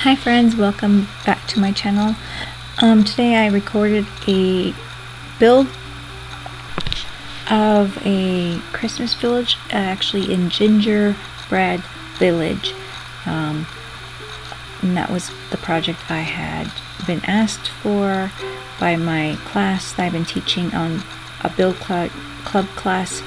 Hi friends, welcome back to my channel. Today I recorded a build of a Christmas village, actually in Gingerbread Village, and that was the project I had been asked for by my class that I've been teaching on a build club class,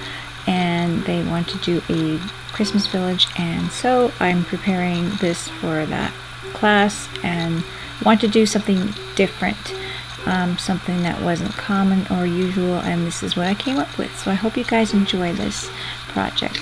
and they want to do a Christmas village, and so I'm preparing this for that class and want to do something different, something that wasn't common or usual, and this is what I came up with. So I hope you guys enjoy this project.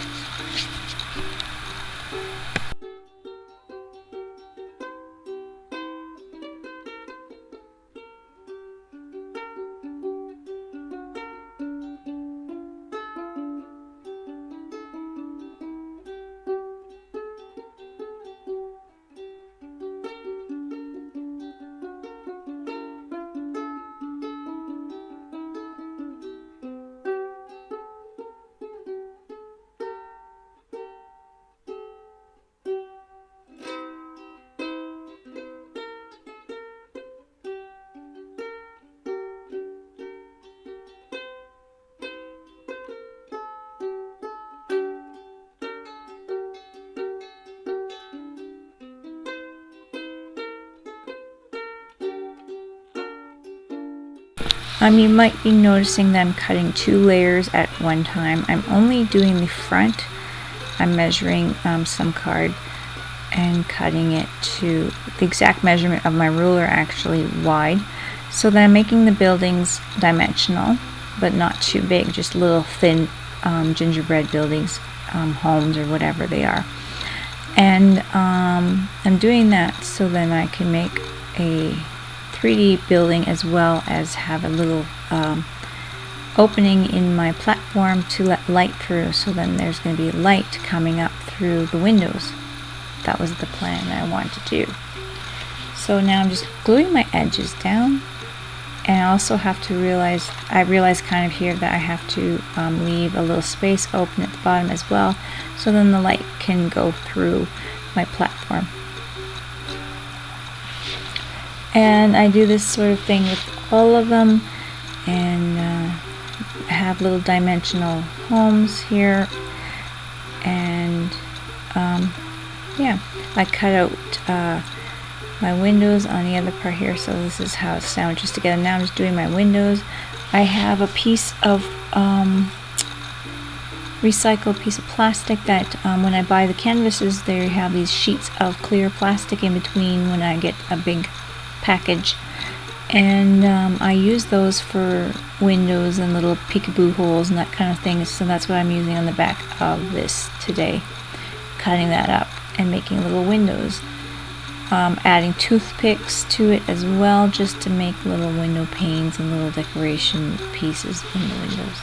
You might be noticing that I'm cutting 2 layers at one time. I'm only doing the front. I'm measuring some card and cutting it to the exact measurement of my ruler, actually wide, so that I'm making the buildings dimensional but not too big, just little thin gingerbread buildings, homes or whatever they are. And I'm doing that so then I can make a 3D building as well as have a little opening in my platform to let light through, so then there's going to be light coming up through the windows. That was the plan that I wanted to do. So now I'm just gluing my edges down, and I also have to realize kind of here that I have to leave a little space open at the bottom as well, so then the light can go through my platform. And I do this sort of thing with all of them, and have little dimensional homes here, and yeah, I cut out my windows on the other part here, so this is how it sandwiches together. Now I'm just doing my windows. I have a piece of recycled piece of plastic that when I buy the canvases, they have these sheets of clear plastic in between when I get a big package, and I use those for windows and little peekaboo holes and that kind of thing. So that's what I'm using on the back of this today, cutting that up and making little windows, adding toothpicks to it as well, just to make little window panes and little decoration pieces in the windows.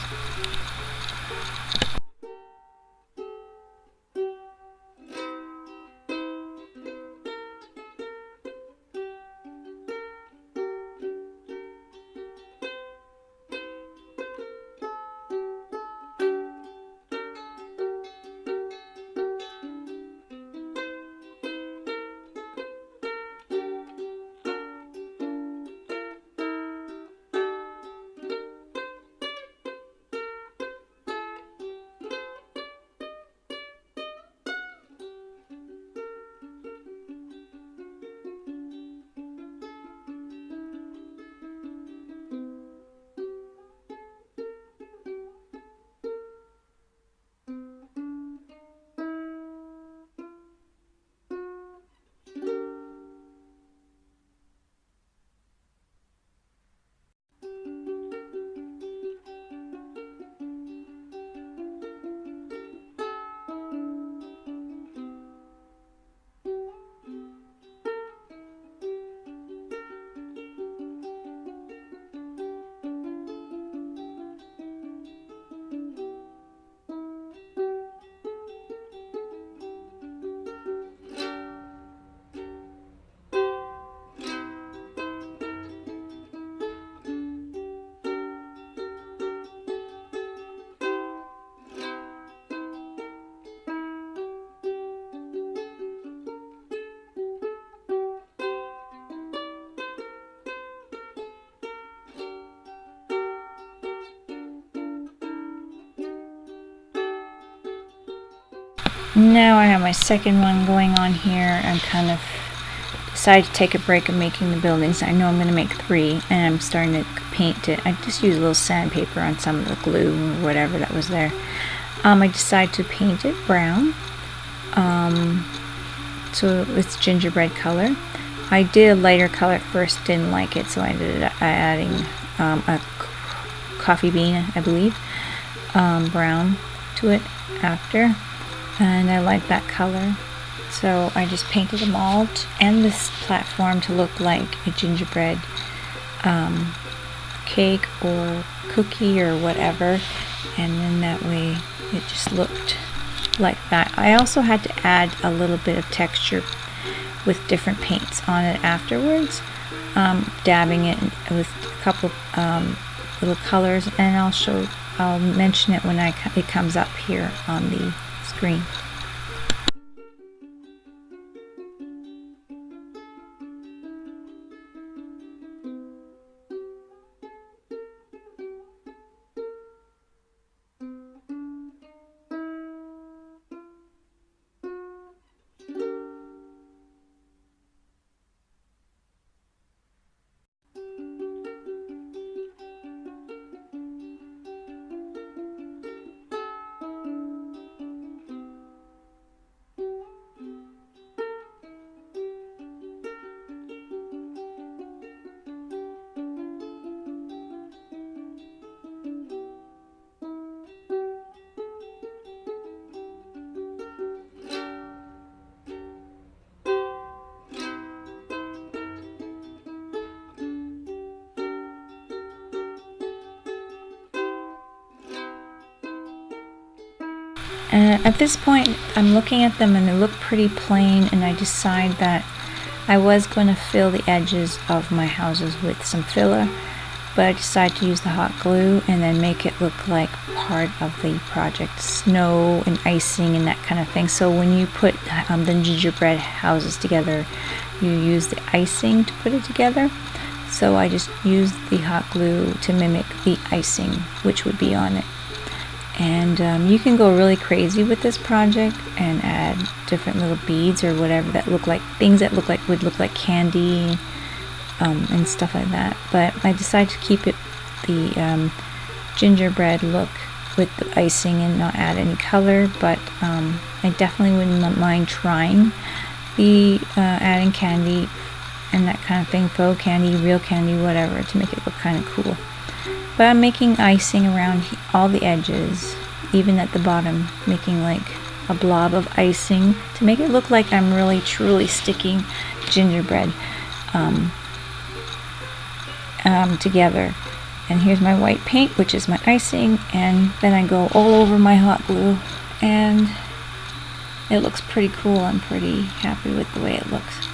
Now I have my second one going on here. I'm kind of decided to take a break of making the buildings. I know I'm going to make 3, and I'm starting to paint it. I just used a little sandpaper on some of the glue or whatever that was there. I decided to paint it brown, so it's gingerbread color. I did a lighter color at first, didn't like it, so I ended up adding a coffee bean, I believe, brown to it after, and I like that color. So I just painted them all and this platform to look like a gingerbread cake or cookie or whatever, and then that way it just looked like that. I also had to add a little bit of texture with different paints on it afterwards, dabbing it with a couple little colors, and I'll mention it when it comes up here on the screen. At this point, I'm looking at them and they look pretty plain, and I decide that I was going to fill the edges of my houses with some filler, but I decided to use the hot glue and then make it look like part of the project, snow and icing and that kind of thing. So when you put the gingerbread houses together, you use the icing to put it together. So I just used the hot glue to mimic the icing which would be on it. And you can go really crazy with this project and add different little beads or whatever that look like things that would look like candy, and stuff like that. But I decided to keep it the gingerbread look with the icing and not add any color. But I definitely wouldn't mind trying the adding candy and that kind of thing, faux candy, real candy, whatever, to make it look kind of cool. But I'm making icing around all the edges, even at the bottom, making like a blob of icing to make it look like I'm really truly sticking gingerbread together. And here's my white paint, which is my icing, and then I go all over my hot glue, and it looks pretty cool. I'm pretty happy with the way it looks.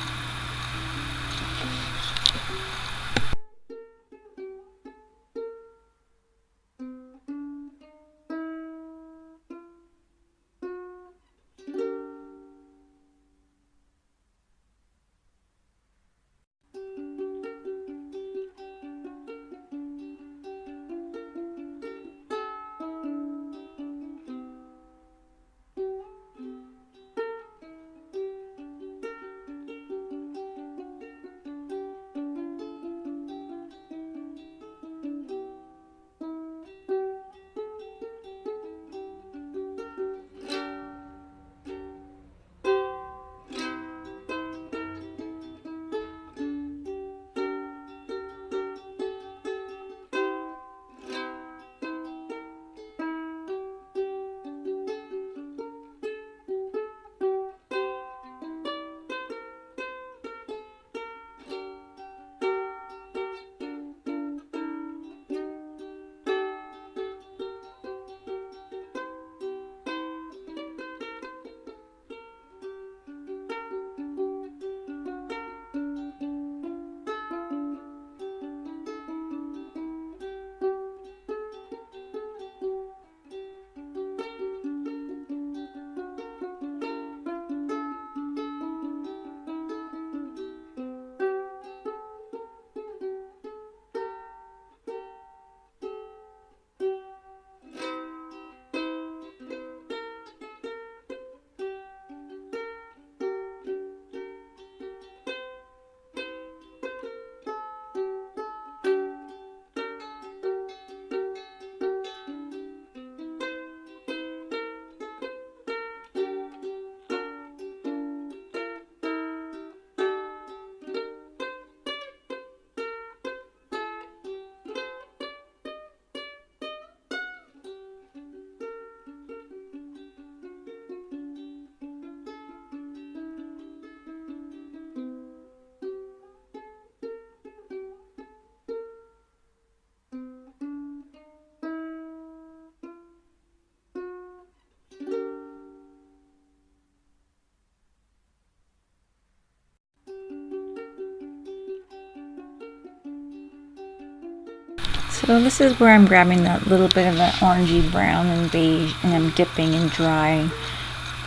So this is where I'm grabbing a little bit of the orangey brown and beige, and I'm dipping in dry,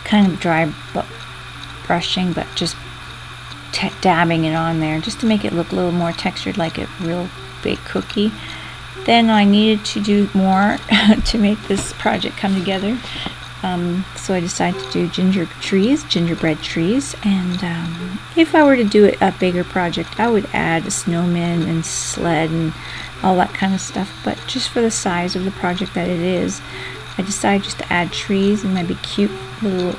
kind of dry brushing, but just dabbing it on there just to make it look a little more textured, like a real big cookie. Then I needed to do more to make this project come together. So I decided to do gingerbread trees, and if I were to do a bigger project, I would add a snowman and sled and all that kind of stuff, but just for the size of the project that it is, I decided just to add trees and maybe cute little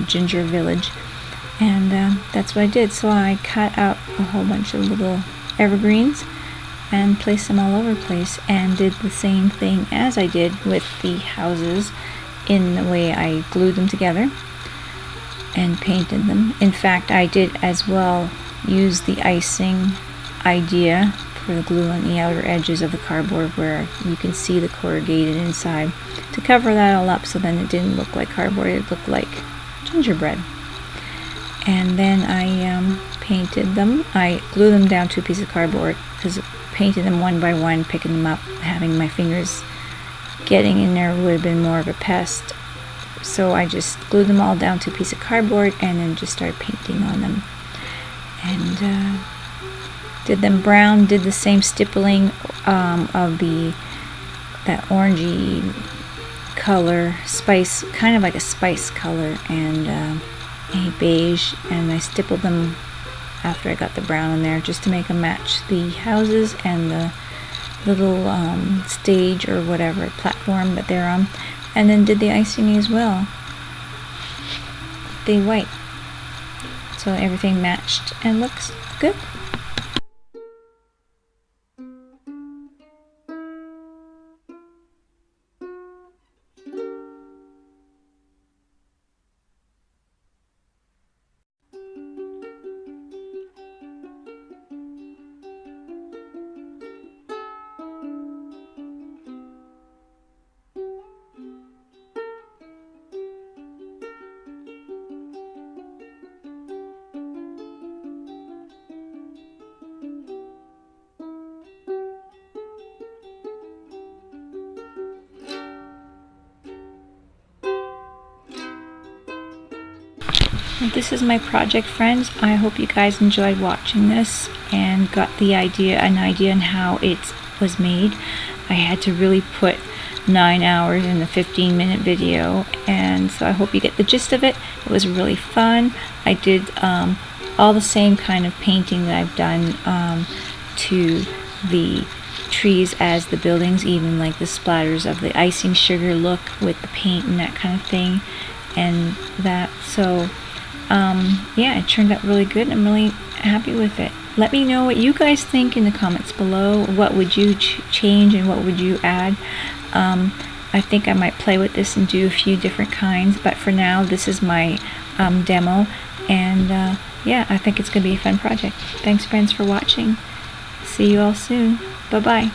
ginger village, and that's what I did. So I cut out a whole bunch of little evergreens and placed them all over the place, and did the same thing as I did with the houses in the way I glued them together and painted them. In fact, I did as well use the icing idea for the glue on the outer edges of the cardboard where you can see the corrugated inside, to cover that all up so then it didn't look like cardboard, it looked like gingerbread. And then I painted them. I glued them down to a piece of cardboard, because painting them one by one, picking them up, having my fingers getting in there would have been more of a pest. So I just glued them all down to a piece of cardboard and then just started painting on them. And did them brown, did the same stippling of that orangey color, spice, kind of like a spice color, and a beige, and I stippled them after I got the brown in there just to make them match the houses and the little stage or whatever platform that they're on, and then did the icing as well, the white, so everything matched and looks good. This is my project, friends. I hope you guys enjoyed watching this and got an idea on how it was made. I had to really put 9 hours in the 15-minute video, and so I hope you get the gist of it. It was really fun. I did all the same kind of painting that I've done to the trees as the buildings, even like the splatters of the icing sugar look with the paint and that kind of thing, and that. So yeah, it turned out really good. I'm really happy with it. Let me know what you guys think in the comments below. What would you change and what would you add? I think I might play with this and do a few different kinds, but for now this is my demo, and yeah, I think it's gonna be a fun project. Thanks, friends, for watching. See you all soon. Bye bye.